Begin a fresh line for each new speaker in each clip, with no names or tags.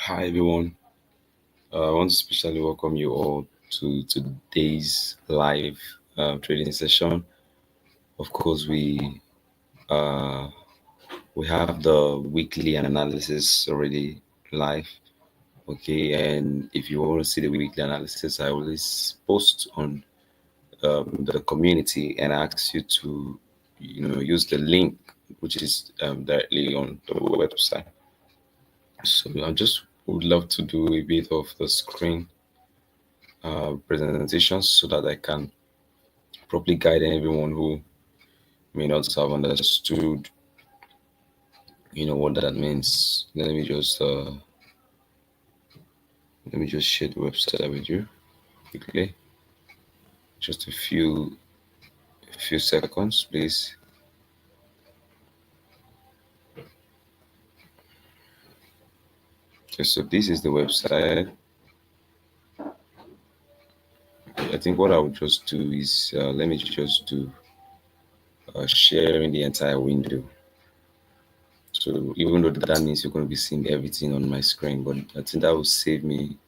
Hi everyone. I want to specially welcome you all to today's live trading session. Of course, uh, we have the weekly analysis already live. Okay, and if you want to see the weekly analysis, I always post on the community and ask you to use the link which is directly on the website. So I just would love to do a bit of the screen presentations so that I can properly guide everyone who may not have understood, what that means. Let me just share the website with you quickly. Just a few seconds, please. Okay, so this is the website. I think what I would just do is let me just do sharing the entire window. So even though that means you're going to be seeing everything on my screen, but I think that will save me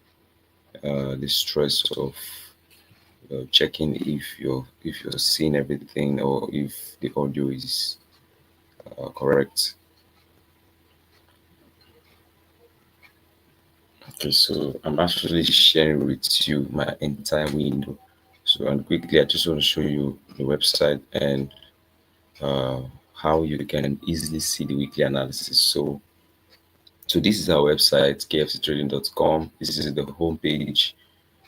the stress of checking if you're seeing everything or if the audio is correct. Okay, so I'm actually sharing with you my entire window. So and quickly, I just want to show you the website and uh, how you can easily see the weekly analysis. So this is our website, kfctrading.com. This is the homepage,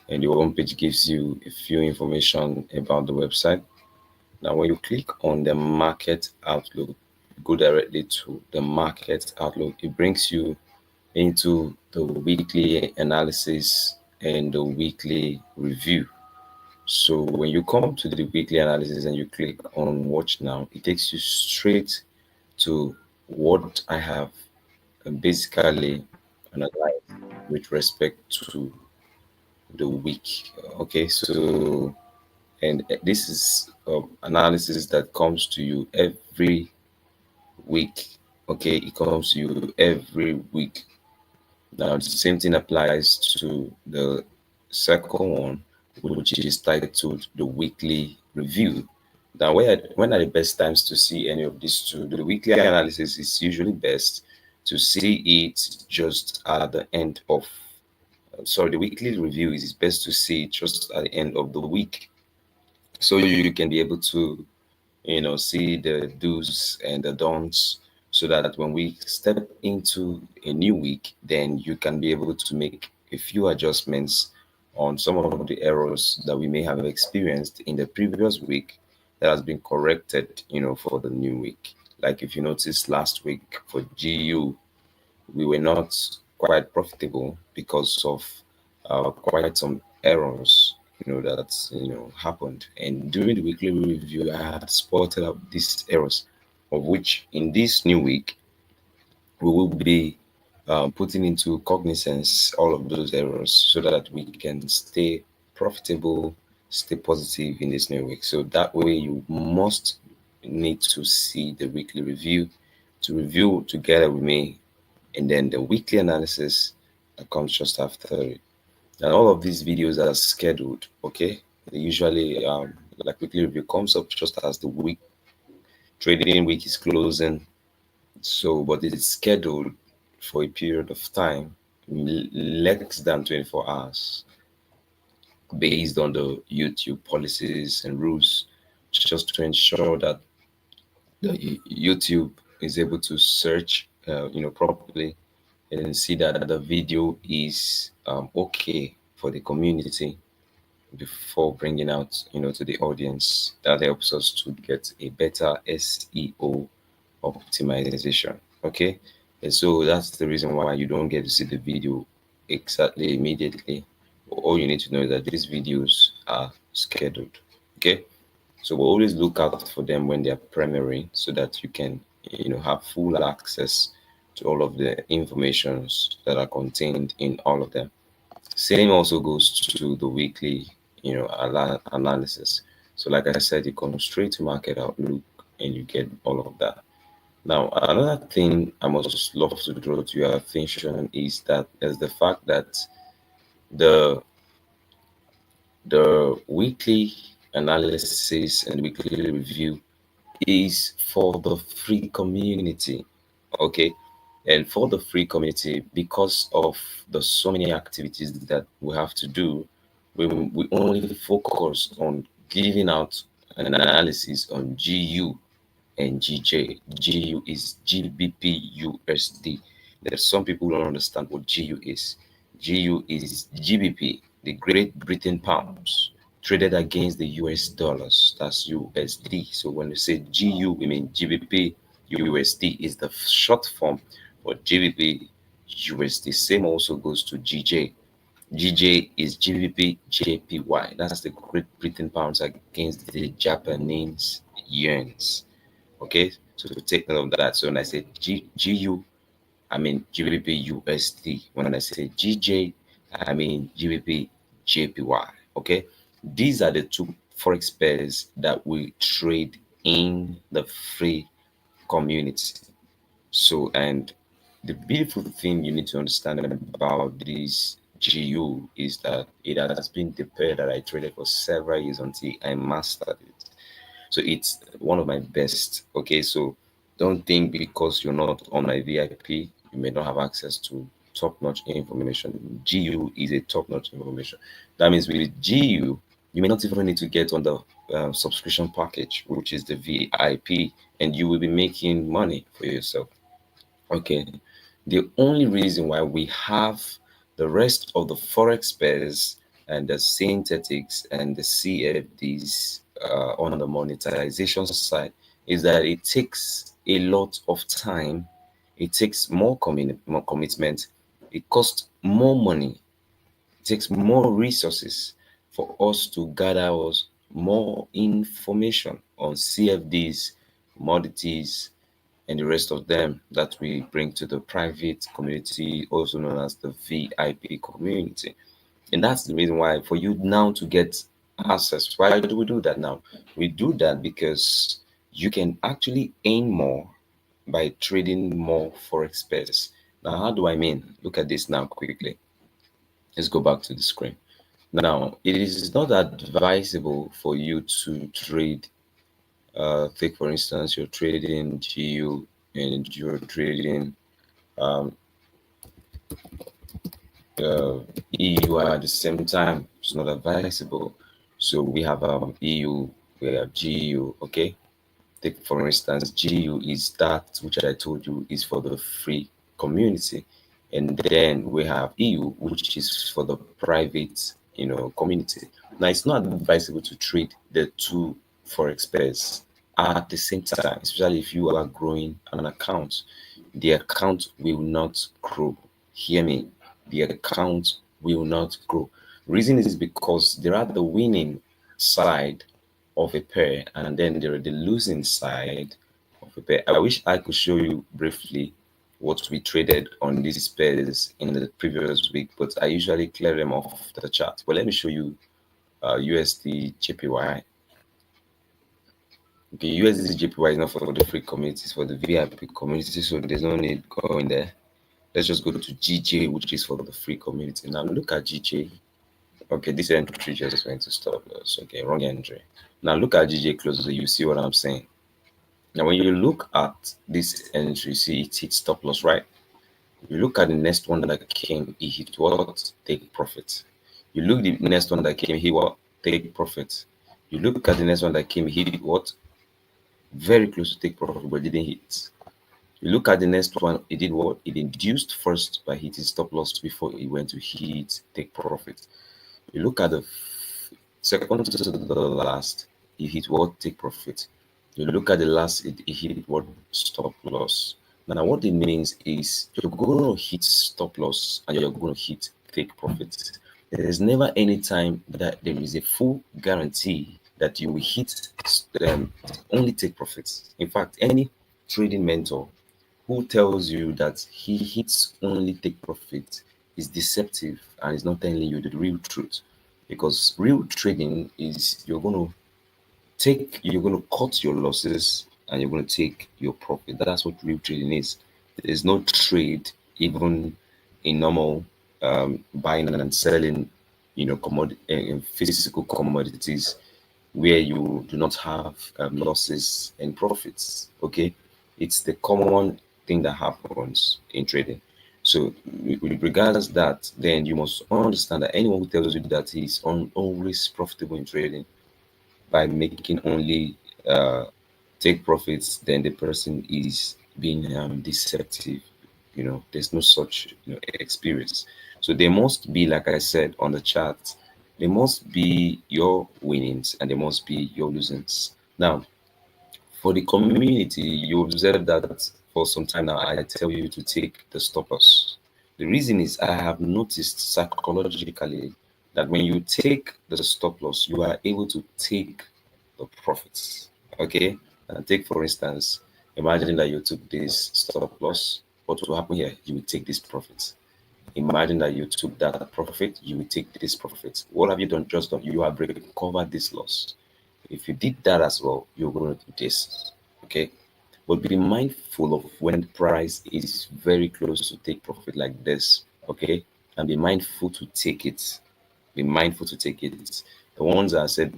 and the homepage gives you a few information about the website. Now, when you click on the market outlook, go directly to the market outlook. It brings you into the weekly analysis and the weekly review. So when you come to the weekly analysis and you click on watch now, it takes you straight to what I have basically analyzed with respect to the week. Okay, so and this is analysis that comes to you every week. Okay, it comes to you every week. Now the same thing applies to the second one, which is titled the weekly review. Now when are the best times to see any of these two? The weekly analysis is usually best to see it just at the end of sorry, the weekly review is best to see it just at the end of the week, so you can be able to see the do's and the don'ts, so that when we step into a new week, then you can be able to make a few adjustments on some of the errors that we may have experienced in the previous week that has been corrected, for the new week. Like if you notice last week for GU, we were not quite profitable because of quite some errors, that happened. And during the weekly review, I had spotted out these errors, of which in this new week we will be putting into cognizance all of those errors so that we can stay profitable, stay positive in this new week. So that way, you must need to see the weekly review to review together with me, and then the weekly analysis that comes just after it. And all of these videos are scheduled, okay? They usually, like weekly review comes up just as the week trading week is closing. So, but it's scheduled for a period of time less than 24 hours based on the YouTube policies and rules, just to ensure that the YouTube is able to search, properly and see that the video is okay for the community before bringing out, to the audience. That helps us to get a better SEO optimization. Okay, and so that's the reason why you don't get to see the video exactly immediately. All you need to know is that these videos are scheduled. Okay, so we'll always look out for them when they are premiering, so that you can, have full access to all of the informations that are contained in all of them. Same also goes to the weekly, analysis. So like I said, you come straight to market outlook and you get all of that. Now, another thing I must love to draw to your attention is that there's the fact that the the weekly analysis and weekly review is for the free community. Okay, and for the free community, because of the so many activities that we have to do, we only focus on giving out an analysis on GU and GJ. GU is GBP USD. There's some people don't understand what GU is. GU is GBP, the Great Britain pounds, traded against the US dollars. That's USD. So when we say GU, we mean GBP USD is the short form for GBP USD. Same also goes to GJ. GJ is GBP JPY. That's the Great Britain pounds against the Japanese yens. Okay, so to take note of that. So when I say GU, I mean GBP USD. When I say GJ, I mean GBP JPY. Okay, these are the two forex pairs that we trade in the free community. So, and the beautiful thing you need to understand about this GU is that it has been the pair that I traded for several years until I mastered it. So it's one of my best. Okay, so don't think because you're not on my VIP, you may not have access to top-notch information. GU is a top-notch information. That means with GU, you may not even need to get on the subscription package, which is the VIP, and you will be making money for yourself. Okay, the only reason why we have the rest of the forex pairs and the synthetics and the CFDs on the monetization side is that it takes a lot of time, it takes more commitment, it costs more money, it takes more resources for us to gather us more information on CFDs, commodities, and the rest of them that we bring to the private community, also known as the VIP community. And that's the reason why for you now to get access. Why do we do that now? We do that because you can actually earn more by trading more forex pairs. Now, how do I mean? Look at this now quickly. Let's go back to the screen. Now, it is not advisable for you to trade. Take for instance, you're trading GU and you're trading um, EU at the same time. It's not advisable. So we have EU, we have GU. Okay, take for instance, GU is that which I told you is for the free community, and then we have EU, which is for the private, community. Now it's not advisable to trade the two forex pairs at the same time, especially if you are growing an account. The account will not grow. Hear me. The account will not grow. Reason is because there are the winning side of a pair, and then there are the losing side of a pair. I wish I could show you briefly what we traded on these pairs in the previous week, but I usually clear them off the chart. But let me show you USD JPY. Okay, USD JPY is not for the free communities, for the VIP community, so there's no need going there. Let's just go to GJ, which is for the free community. Now look at GJ. Okay, this entry just went to stop loss. Okay, wrong entry. Now look at GJ closely. You see what I'm saying? Now when you look at this entry, see it hit stop loss, right? You look at the next one that came, it hit what? Take profit. You look the next one that came, he what? Take profit. You look at the next one that came, he did what? Very close to take profit, but didn't hit. You look at the next one, it did what? It induced first by hitting stop loss before it went to hit take profit. You look at the second to the last, it hit what? Take profit. You look at the last, it hit what? Stop loss. Now, what it means is you're going to hit stop loss and you're going to hit take profit. There's never any time that there is a full guarantee that you will hit only take profits. In fact, any trading mentor who tells you that he hits only take profit is deceptive and is not telling you the real truth. Because real trading is you're going to cut your losses and you're going to take your profit. That's what real trading is. There's no trade, even in normal buying and selling, physical commodities, where you do not have losses and profits. Okay, it's the common thing that happens in trading. So, with regards that, then you must understand that anyone who tells you that he's always profitable in trading by making only take profits, then the person is being deceptive. There's no such experience. So there must be, like I said on the chat, there must be your winnings and there must be your losings. Now, for the community, you observe that for some time now, I tell you to take the stop loss. The reason is I have noticed psychologically that when you take the stop loss, you are able to take the profits. Okay? And take, for instance, imagine that you took this stop loss. What will happen here? You will take this profit. Imagine that you took that profit, you will take this profit. What have you done? Just done. You have recovered this loss. If you did that as well, you're going to do this. Okay. But be mindful of when the price is very close to take profit like this. Okay. And be mindful to take it. Be mindful to take it. The ones that I said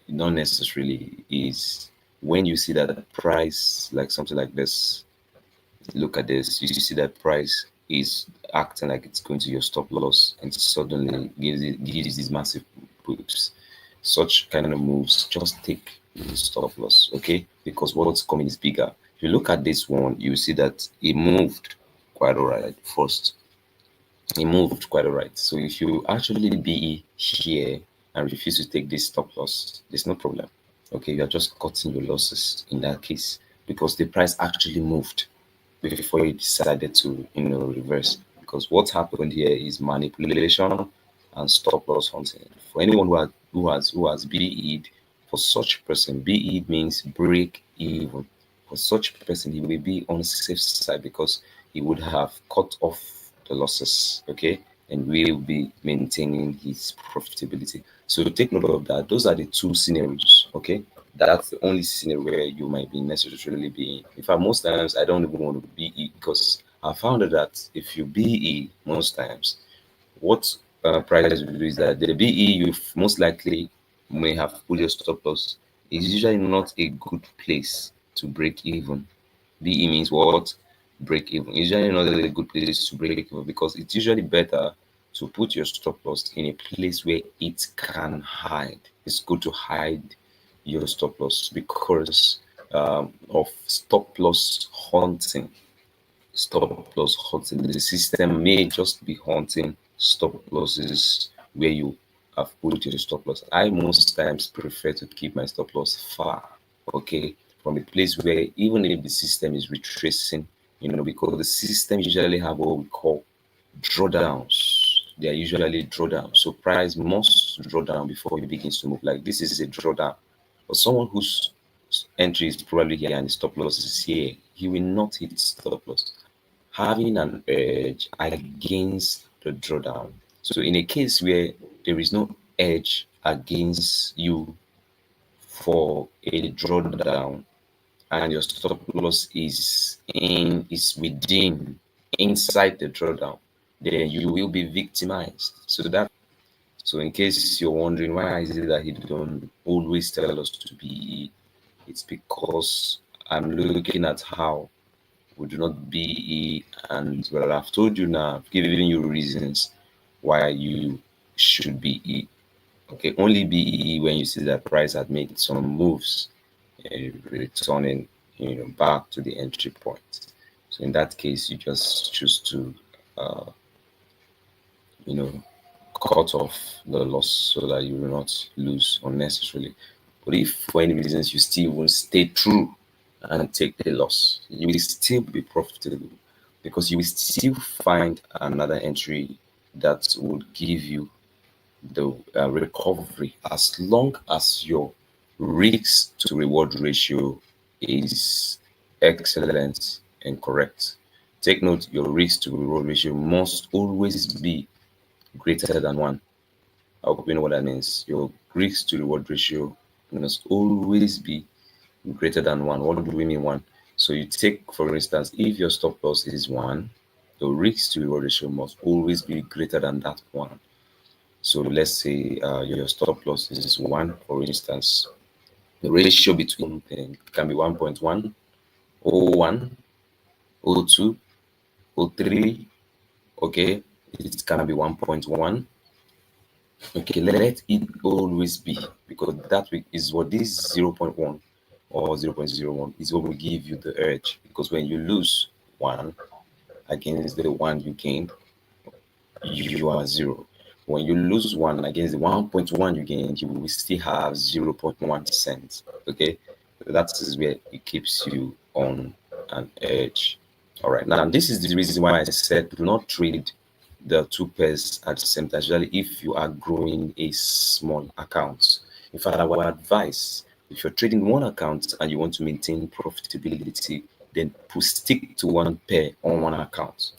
not necessarily is when you see that price like something like this. Look at this. You see that price is acting like it's going to your stop loss and suddenly gives these massive boosts. Such kind of moves, just take the stop loss, okay? Because what's coming is bigger. If you look at this one, you see that it moved quite alright first. It moved quite alright. So if you actually be here and refuse to take this stop loss, there's no problem. Okay, you are just cutting your losses in that case because the price actually moved before you decided to reverse. Because what happened here is manipulation and stop loss hunting. For anyone who has BE'd, for such person, BE means break even. For such person, he will be on the safe side because he would have cut off the losses, okay, and will be maintaining his profitability. So take note of that. Those are the two scenarios, okay. That's the only scenario where you might be necessarily being. In fact, most times I don't even want to BE because I found that if you BE most times, what price will do is that the BE you most likely may have put your stop loss is usually not a good place to break even. BE means what? Break even. It's usually not a good place to break even because it's usually better to put your stop loss in a place where it can hide. It's good to hide your stop loss because of stop loss hunting. Stop loss hunting. The system may just be hunting stop losses where you have put your stop loss. I most times prefer to keep my stop loss far, okay, from a place where even if the system is retracing, because the system usually have what we call drawdowns. They are usually drawdowns. So price must draw down before it begins to move. Like this is a drawdown. But someone whose entry is probably here and the stop loss is here, he will not hit stop loss, having an edge against the drawdown. So in a case where there is no edge against you for a drawdown and your stop loss is within inside the drawdown, then you will be victimized. So in case you're wondering why is it that he don't always tell us to be, it's because I'm looking at how we do not be, and well, I've told you now, I've given you reasons why you should be. Okay, only be when you see that price had made some moves, returning, back to the entry point. So in that case, you just choose to, uh, you know, cut off the loss so that you will not lose unnecessarily. But if for any reasons you still won't stay true and take the loss, you will still be profitable because you will still find another entry that would give you the recovery as long as your risk to reward ratio is excellent and correct. Take note, your risk to reward ratio must always be greater than 1. I hope you know what that means. Your risk to reward ratio must always be greater than 1. What do we mean 1? So you take, for instance, if your stop loss is 1, the risk to reward ratio must always be greater than that 1. So let's say your stop loss is 1, for instance. The ratio between them can be 1.1, 0.1, 0.2, 0.3. Okay, it can be 1.1. Okay, let it always be, because that is what this 0.1 or 0.01 is what will give you the edge. Because when you lose 1 against the 1 you gained, you are 0. When you lose 1 against the 1.1 you gained, you will still have 0.1 cents. Okay, that is where it keeps you on an edge. All right, now this is the reason why I said do not trade the two pairs at the same time, especially if you are growing a small account. In fact, I would advise, if you're trading one account and you want to maintain profitability, then stick to one pair on one account.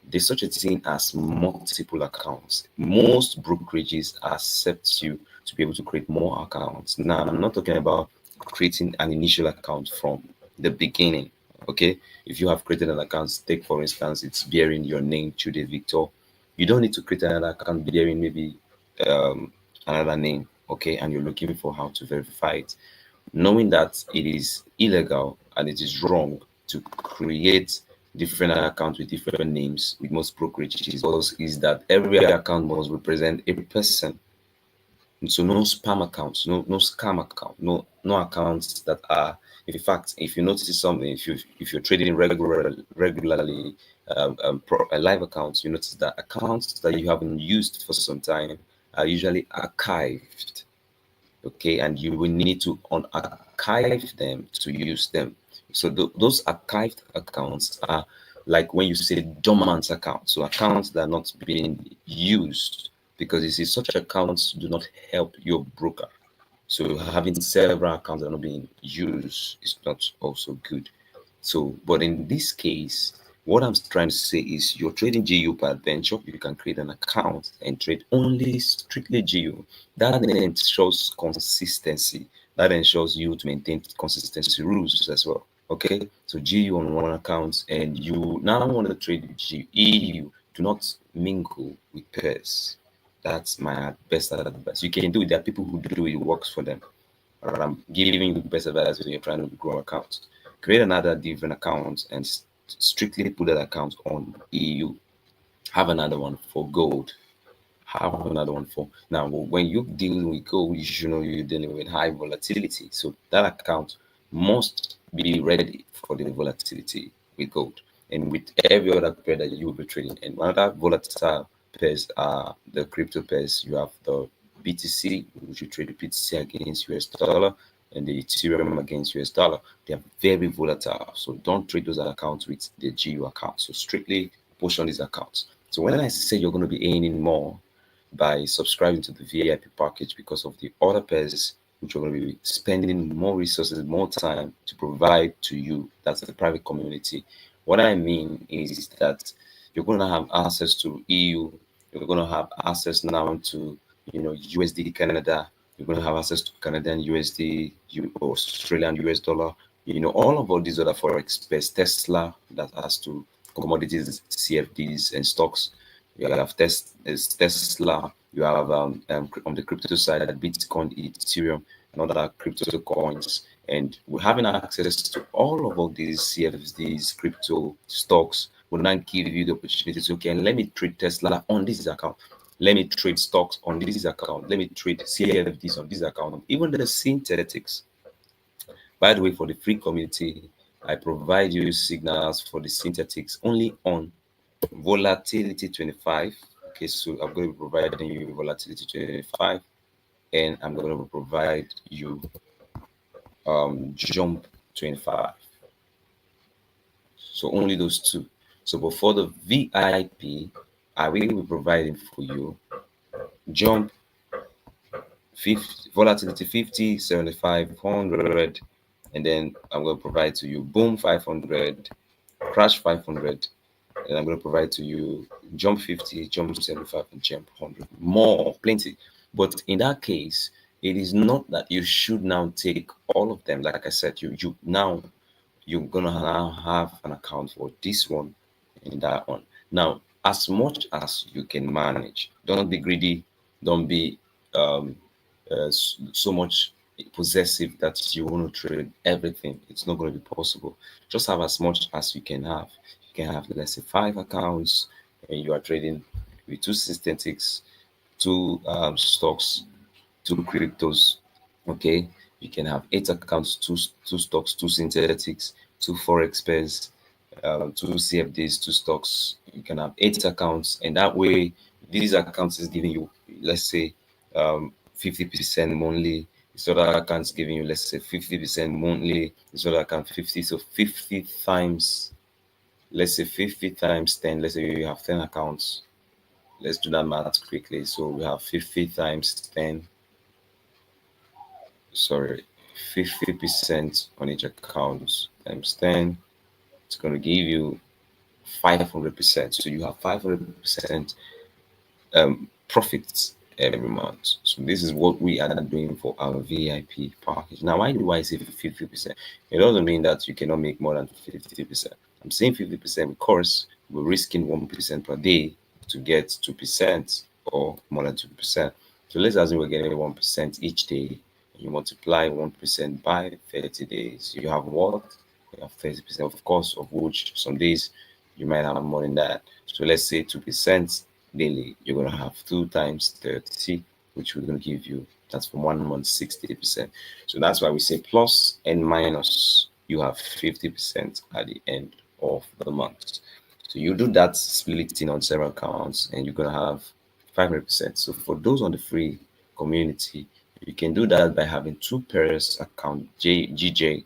There's such a thing as multiple accounts. Most brokerages accept you to be able to create more accounts. Now, I'm not talking about creating an initial account from the beginning. Okay, if you have created an account, take for instance, it's bearing your name, Chude Victor. You don't need to create another account bearing maybe another name. Okay, and you're looking for how to verify it, knowing that it is illegal and it is wrong to create different accounts with different names with most brokerages, is that every account must represent a person. And so no spam accounts, no scam account, no accounts that are, in fact, if you notice something, if you're trading regularly live accounts, you notice that accounts that you haven't used for some time are usually archived. Okay, and you will need to unarchive them to use them. So those archived accounts are like when you say dormant accounts, so accounts that are not being used, because you see such accounts do not help your broker. So having several accounts that are not being used is not also good. So, but in this case, what I'm trying to say is you're trading GU per adventure. You can create an account and trade only strictly GU. That then ensures consistency. That ensures you to maintain consistency rules as well. Okay, so GU on one account, and you now want to trade GU. EU. Do not mingle with pairs. That's my best advice. You can do it. There are people who do it, it works for them. But I'm giving you the best advice when you're trying to grow accounts. Create another different account and strictly put that account on EU. Have another one for gold. Have another one for now. When you're dealing with gold, you should know you're dealing with high volatility. So that account must be ready for the volatility with gold and with every other pair that you will be trading. And another volatile pairs are the crypto pairs. You have the BTC, which you trade the BTC against US dollar, and the Ethereum against US dollar. They are very volatile. So don't trade those accounts with the GU account. So strictly push on these accounts. So when I say you're going to be earning more by subscribing to the VIP package because of the other pairs, which are going to be spending more resources, more time to provide to you, that's the private community. What I mean is that you're going to have access to EU, you're going to have access now to USD Canada, you're going to have access to Canadian USD, Australian US dollar, all of these other Forex pairs, Tesla that has to commodities, CFDs, and stocks. You have Tesla. You have on the crypto side, Bitcoin, Ethereum, and other crypto coins. And we're having access to all of these CFDs, crypto stocks will now give you the opportunity to, okay, let me trade Tesla on this account. Let me trade stocks on this account. Let me trade CFDs on this account. Even the synthetics. By the way, for the free community, I provide you signals for the synthetics only on volatility 25. Okay, so I'm going to be providing you volatility 25, and I'm going to provide you jump 25. So only those two. So before the VIP, I will be providing for you jump 50, volatility 50, 75, 100, and then I'm going to provide to you boom 500, crash 500, and I'm going to provide to you jump 50, jump 75, and jump 100. More, plenty. But in that case, It is not that you should now take all of them. Like I said, you're gonna now have an account for this one and that one. Now, as much as you can manage, don't be greedy, don't be um, so much possessive that you want to trade everything. It's not going to be possible. Just have as much as you can have. You can have, let's say, 5 accounts, and you are trading with two synthetics, two stocks, two cryptos. Okay, you can have 8 accounts, two stocks, two synthetics, two forex pairs, two CFDs, two stocks. You can have 8 accounts, and that way, these accounts is giving you, let's say, 50% monthly. This other account's giving you, let's say, 50% monthly. This other account 50. So 50 times, let's say 50 times 10. Let's say you have 10 accounts. Let's do that math quickly. So we have 50 times 10. Sorry, 50% on each account times 10. It's going to give you 500%. So you have 500% profits every month. So this is what we are doing for our VIP package. Now, why do I say 50%? It doesn't mean that you cannot make more than 50%. I'm saying 50% because we're risking 1% per day to get 2% or more than 2%. So let's assume we're getting 1% each day. You multiply 1% by 30 days. You have what? You have 30%, of course, of which some days you might have more than that. So let's say 2% daily. You're going to have 2 times 30, which we're going to give you. That's for 1 month, 60%. So that's why we say plus and minus. You have 50% at the end of the month. So you do that splitting on several accounts, and you're going to have 500%. So for those on the free community, you can do that by having 2 pairs account, GJ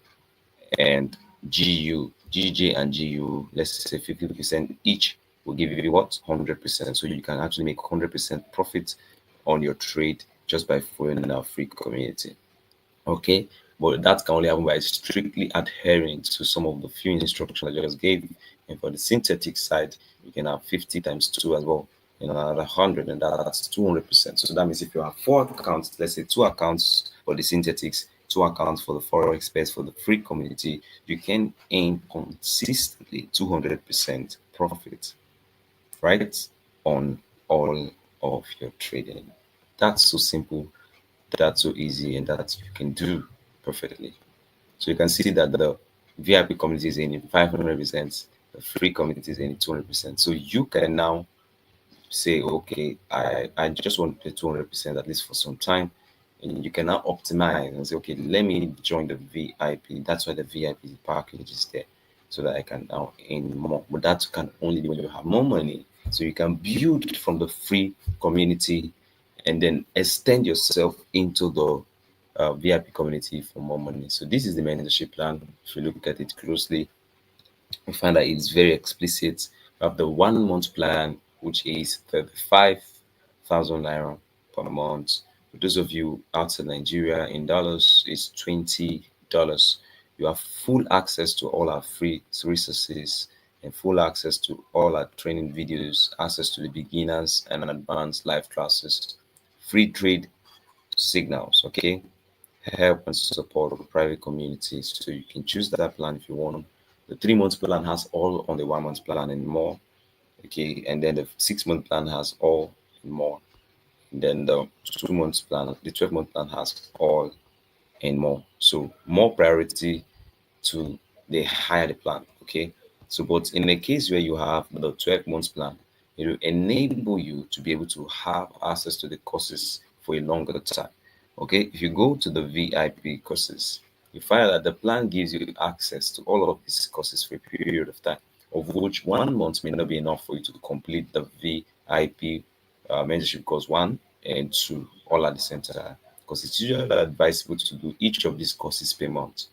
and GU. GJ and GU, let's say 50% each, will give you what? 100%. So you can actually make 100% profit on your trade just by following our free community. Okay, but that can only happen by strictly adhering to some of the few instructions I just gave. And for the synthetic side, you can have 50 times 2 as well, and another 100, and that's 200%. So that means if you have 4 accounts, let's say 2 accounts for the synthetics, 2 accounts for the forex pairs for the free community, you can aim consistently 200% profit, right, on all of your trading. That's so simple, that's so easy, and that you can do perfectly. So you can see that the VIP community is in 500%, the free community is in 200%. So you can now say, okay, I just want to pay 200% at least for some time. And you can now optimize and say, okay, let me join the VIP. That's why the VIP package is there, so that I can now earn more. But that can only be when you have more money. So you can build from the free community and then extend yourself into the VIP community for more money. So this is the mentorship plan. If you look at it closely, we find that it's very explicit. We have the 1 month plan, which is 35,000 naira per month. For those of you outside Nigeria, in dollars, it's $20. You have full access to all our free resources and full access to all our training videos, access to the beginners and advanced live classes, free trade signals, okay? Help and support of private communities. So you can choose that plan if you want. The 3 month plan has all on the 1 month plan and more. Okay, and then the 6 month plan has all and more. And then the 2 month plan, the 12 month plan has all and more. So more priority to the higher the plan. Okay. So, but in a case where you have the 12 months plan, it will enable you to be able to have access to the courses for a longer time. Okay. If you go to the VIP courses, you find that the plan gives you access to all of these courses for a period of time, of which 1 month may not be enough for you to complete the VIP mentorship course 1 and 2 all at the same time. Because it's usually advisable to do each of these courses per month.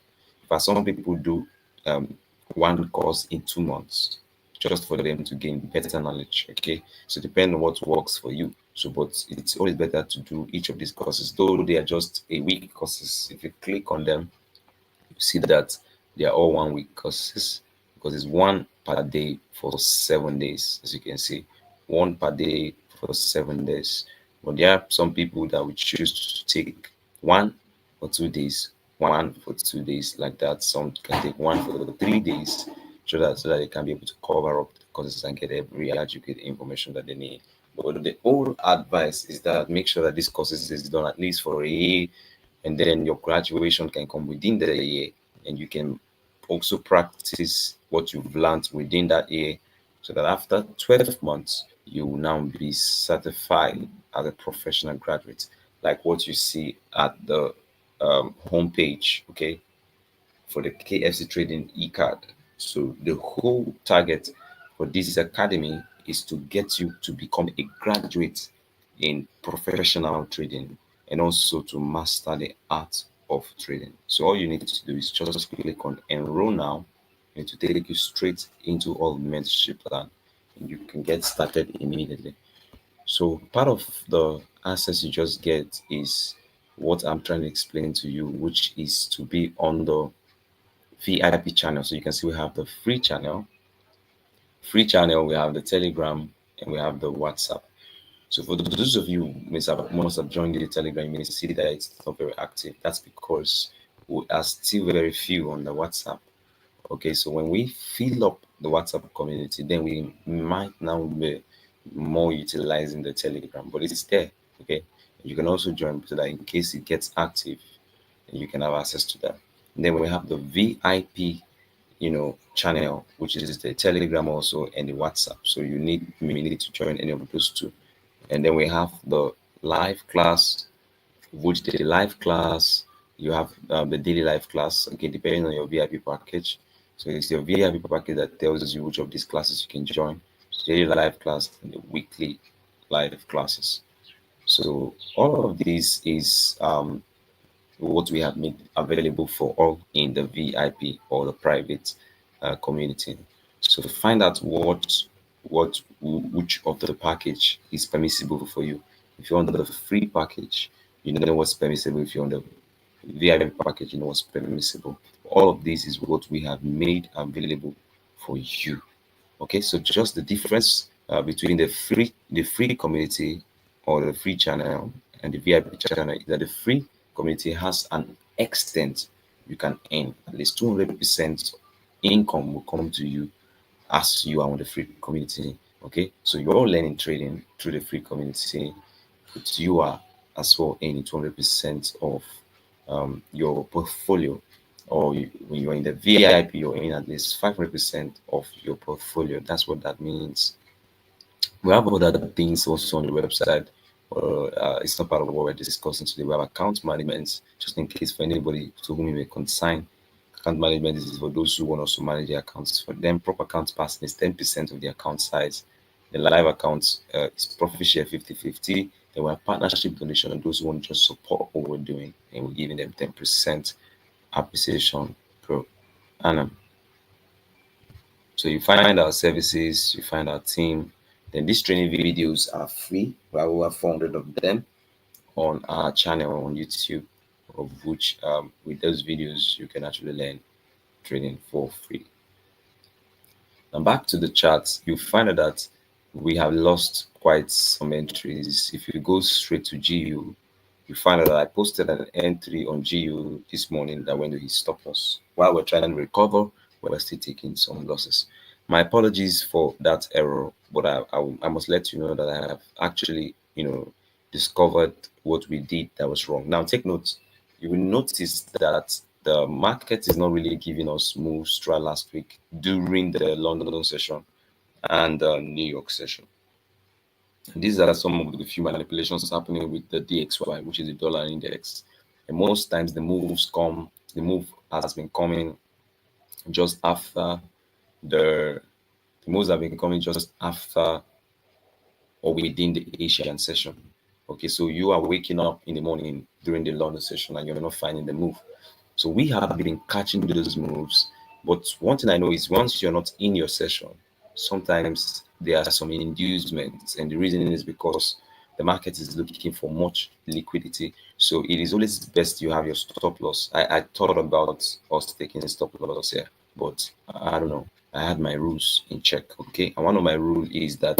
For some people do um, 1 course in 2 months just for them to gain better knowledge. Okay, so depending on what works for you. So, but it's always better to do each of these courses, though they are just a week courses. If you click on them, you see that they are all 1 week courses because it's one per day for 7 days, as you can see, one per day for 7 days. But there are some people that will choose to take 1 or 2 days, 1 for 2 days, like that. Some can take 1 for 3 days, so that they can be able to cover up the courses and get every adequate information that they need. But the whole advice is that make sure that this courses is done at least for a year, and then your graduation can come within the year, and you can also practice what you've learned within that year, so that after 12 months you will now be certified as a professional graduate, like what you see at the homepage, okay, for the KFC Trading e-card. So the whole target for this academy is to get you to become a graduate in professional trading, and also to master the art of trading. So all you need to do is just click on enroll now, and to take you straight into all mentorship plan, and you can get started immediately. So part of the access you just get is what I'm trying to explain to you, which is to be on the VIP channel. So you can see we have the free channel, we have the Telegram, and we have the WhatsApp. So for those of you who must have joined the Telegram, you may see that it's not very active. That's because we are still very few on the WhatsApp. Okay, so when we fill up the WhatsApp community, then we might now be more utilizing the Telegram, but it's there. Okay, you can also join so that in case it gets active, you can have access to that. And then we have the VIP, channel, which is the Telegram also and the WhatsApp. So we need to join any of those two. And then we have the live class, which the live class, you have the daily live class, okay, depending on your VIP package. So it's your VIP package that tells you which of these classes you can join. So daily live class and the weekly live classes. So all of this is what we have made available for all in the VIP or the private community. So to find out which of the package is permissible for you. If you're on the free package, you know what's permissible. If you're on the VIP package, you know what's permissible. All of this is what we have made available for you. Okay, so just the difference between the free community or the free channel and the VIP channel is that the free community has an extent you can earn. At least 200% income will come to you as you are on the free community. Okay, so you're learning trading through the free community, but you are as well earning 200% of your portfolio, or when you're in the VIP, you're in at least 500% of your portfolio. That's what that means. We have other things also on the website. It's not part of what we're discussing today. We have account management, just in case for anybody to whom you may consign. Account management is for those who want us to manage their accounts for them. Proper account passing is 10% of the account size. The live accounts is profit share 50-50. Then we have partnership donation, and those who want to just support what we're doing, and we're giving them 10% appreciation per annum. So you find our services, you find our team. Then these training videos are free. We have over 400 of them on our channel on YouTube, of which with those videos you can actually learn trading for free. And back to the charts, you find out that we have lost quite some entries. If you go straight to GU, you find out that I posted an entry on GU this morning that went to his stop loss. While we're trying to recover, we're still taking some losses. My apologies for that error, but I must let you know that I have actually, discovered what we did that was wrong. Now, take note. You will notice that the market is not really giving us moves throughout last week during the London session and the New York session. These are some of the few manipulations happening with the DXY, which is the dollar index. And most times the move has been coming just after the moves have been coming just after or within the Asian session. Okay, so you are waking up in the morning during the London session and you're not finding the move. So we have been catching those moves. But one thing I know is once you're not in your session, sometimes there are some inducements, and the reason is because the market is looking for much liquidity. So it is always best you have your stop loss. I thought about us taking a stop loss here, but I don't know. I had my rules in check. Okay, and one of my rules is that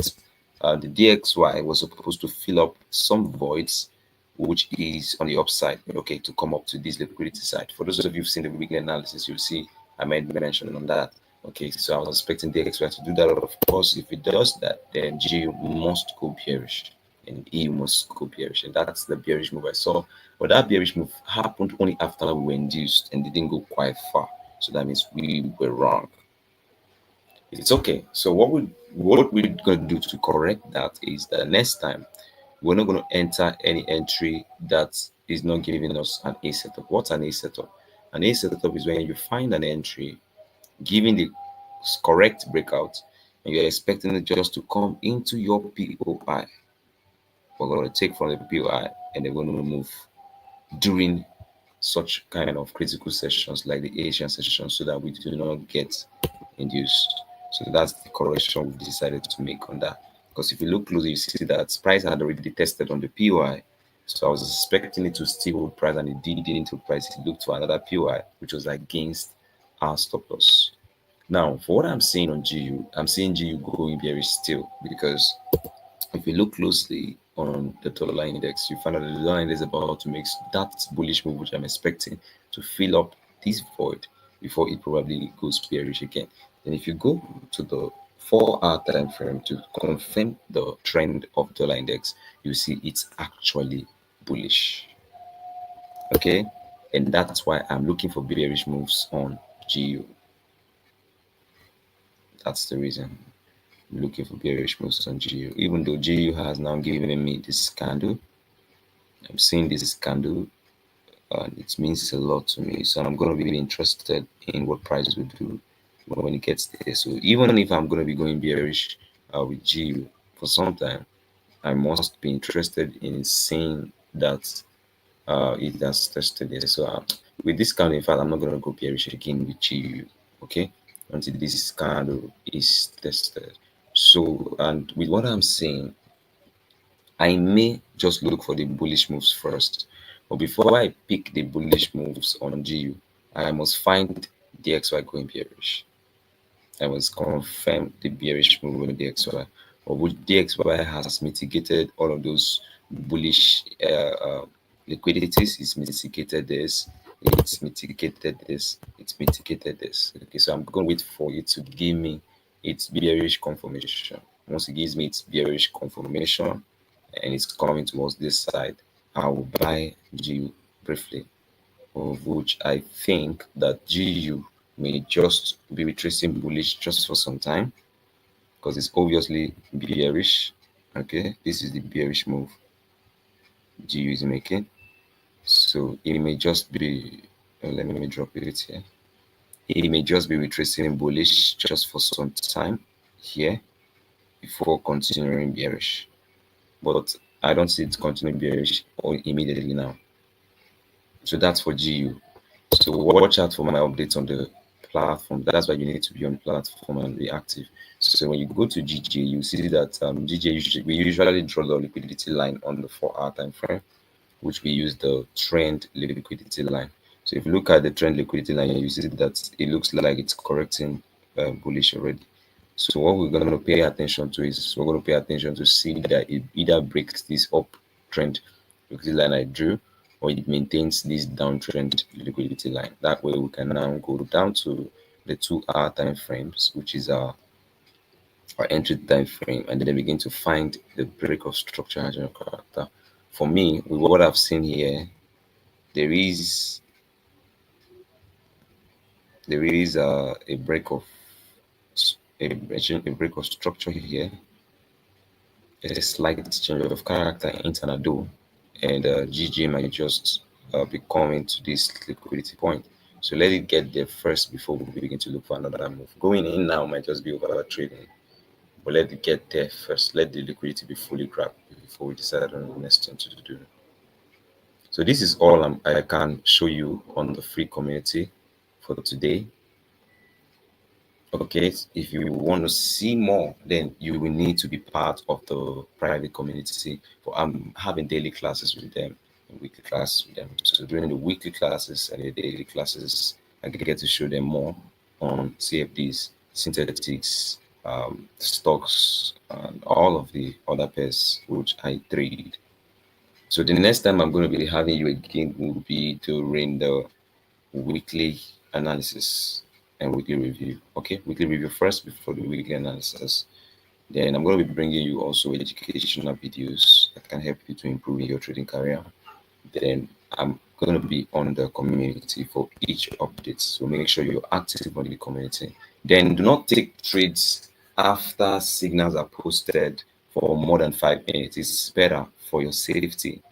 the DXY was supposed to fill up some voids which is on the upside, okay, to come up to this liquidity side. For those of you who've seen the weekly analysis, you'll see I made mention on that. Okay, so I was expecting the XY to do that. Of course, if it does that, then GU must go bearish and EU must go bearish, and that's the bearish move I saw. But that bearish move happened only after we were induced and didn't go quite far. So that means we were wrong. It's okay. So what we're going to do to correct that is that next time we're not going to enter any entry that is not giving us an A setup. What's an A setup? An A setup is when you find an entry giving the correct breakout and you're expecting it just to come into your POI. We're going to take from the POI and they're going to move during such kind of critical sessions like the Asian session so that we do not get induced. So that's the correction we've decided to make on that. Because if you look closely, you see that price had already tested on the POI. So I was expecting it to still hold price and it didn't hold price. It looked to another POI, which was against our stop loss. Now, for what I'm seeing on GU, I'm seeing GU going bearish still because if you look closely on the dollar index, you find that the dollar index is about to make that bullish move, which I'm expecting to fill up this void before it probably goes bearish again. Then if you go to the 4-hour time frame to confirm the trend of dollar index, you see it's actually bullish. Okay, and that's why I'm looking for bearish moves on GU. That's the reason. Looking for bearish moves on GU, even though GU has now given me this candle. I'm seeing this candle and it means a lot to me, so I'm going to be interested in what price will do when it gets there. So even if I'm going to be going bearish with GU for some time, I must be interested in seeing that it has tested there. So with this candle, in fact, I'm not going to go bearish again with GU, okay, until this candle is tested. So, and with what I'm saying, I may just look for the bullish moves first. But before I pick the bullish moves on GU, I must find the XY going bearish. I must confirm the bearish move on the DXY, or which DXY has mitigated all of those bullish liquidities. It's mitigated this, it's mitigated this, it's mitigated this. Okay, so I'm going to wait for it to give me its bearish confirmation. Once it gives me its bearish confirmation and it's coming towards this side, I will buy GU briefly, of which I think that GU may just be retracing bullish just for some time because it's obviously bearish. Okay, this is the bearish move GU is making. So it may just be, let me drop it here. It may just be retracing bullish just for some time here before continuing bearish. But I don't see it continuing bearish or immediately now. So that's for GU. So watch out for my updates on the platform. That's why you need to be on the platform and be active. So when you go to GJ, you see that we usually draw the liquidity line on the 4-hour time frame, which we use the trend liquidity line. So if you look at the trend liquidity line, you see that it looks like it's correcting bullish already. So what we're going to pay attention to is we're going to pay attention to see that it either breaks this uptrend liquidity line I drew, or it maintains this downtrend liquidity line. That way we can now go down to the 2-hour time frames, which is our entry time frame, and then begin to find the break of structure and general character. For me, with what I've seen here, there is a break of a break of structure here, a slight change of character in Tanado, and GG might just be coming to this liquidity point. So let it get there first before we begin to look for another move. Going in now might just be over trading, but let it get there first. Let the liquidity be fully grabbed before we decide on the next thing to do. So this is all I can show you on the free community for today. Okay, if you want to see more, then you will need to be part of the private community. For I'm having daily classes with them, weekly classes with them. So during the weekly classes and the daily classes, I get to show them more on CFDs, synthetics, stocks, and all of the other pairs which I trade. So the next time I'm going to be having you again will be during the weekly analysis and weekly review. Okay, weekly review first before the weekly analysis. Then I'm going to be bringing you also educational videos that can help you to improve your trading career. Then I'm going to be on the community for each update. So make sure you're active on the community. Then do not take trades after signals are posted for more than 5 minutes. It's better for your safety.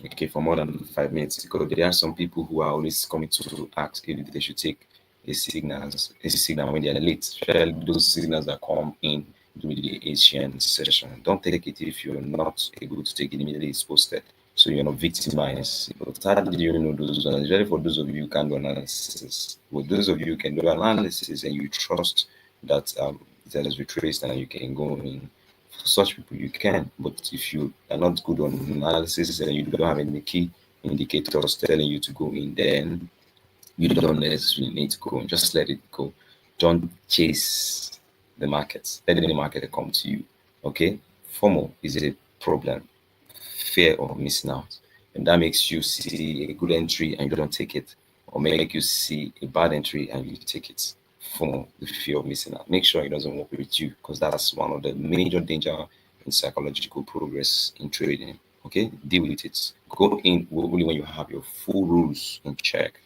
Okay, for more than 5 minutes, because there are some people who are always coming to ask if they should take a signal when they are late, especially those signals that come in during the Asian session. Don't take it if you're not able to take it immediately it's posted, so you're not victimized. But how did you know those ones? Especially for those of you who can do analysis. For those of you who can do analysis and you trust that that is retraced and you can go in, for such people you can. But if you are not good on analysis and you don't have any key indicators telling you to go in, then you don't necessarily need to go. Just let it go. Don't chase the markets. Let the market come to you. Okay? FOMO is a problem. Fear of missing out. And that makes you see a good entry and you don't take it. Or make you see a bad entry and you take it. FOMO, the fear of missing out. Make sure it doesn't work with you, because that's one of the major danger in psychological progress in trading. Okay? Deal with it. Go in only when you have your full rules in check.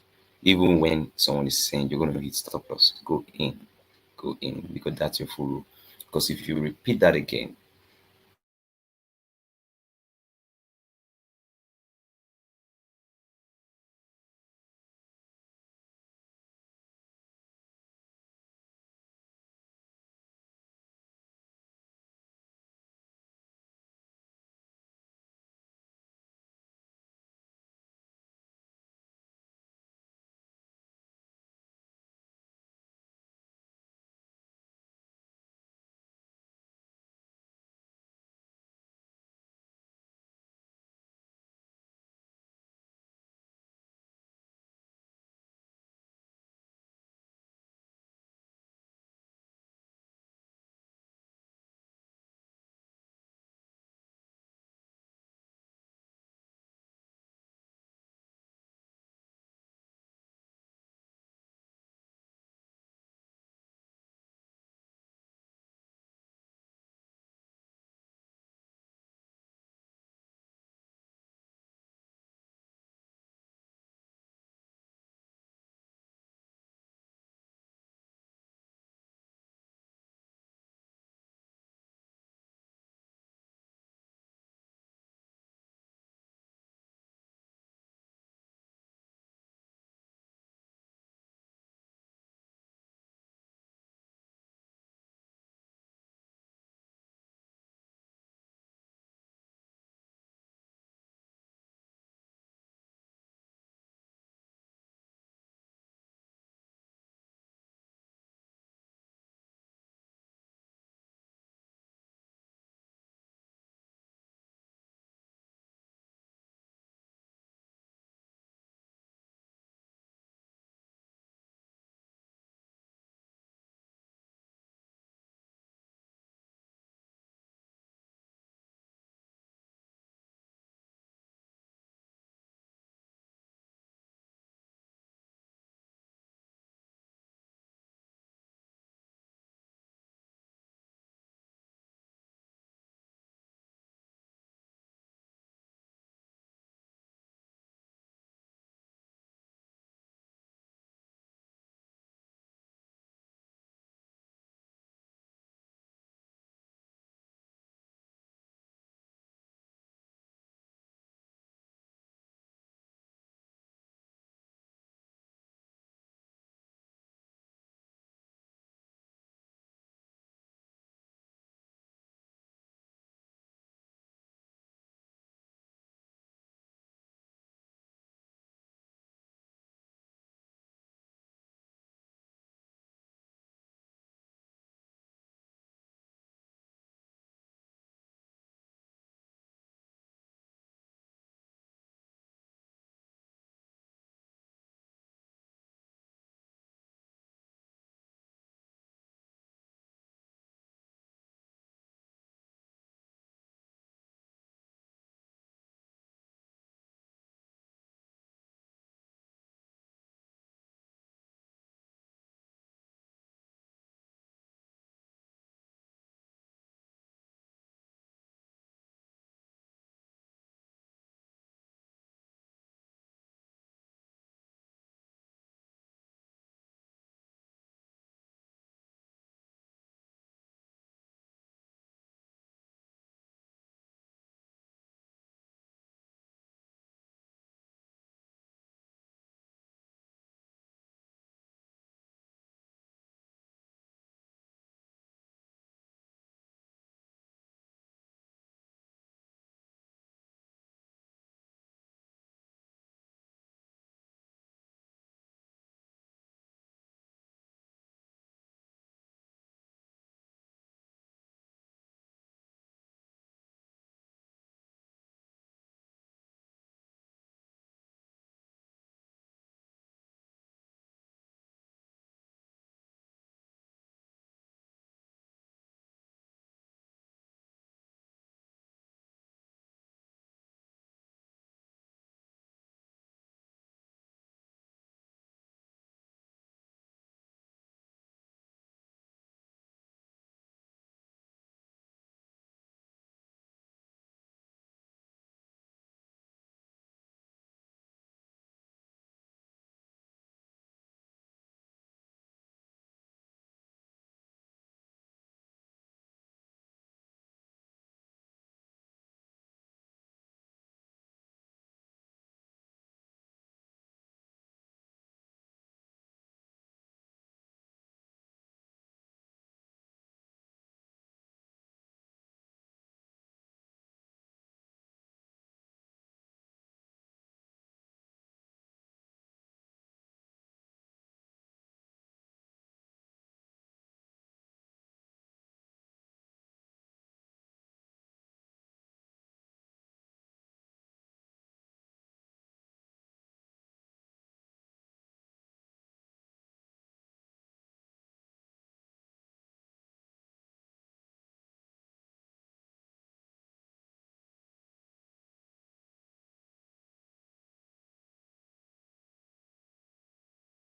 Even when someone is saying you're going to hit stop loss, go in, because that's your full rule. Because if you repeat that again,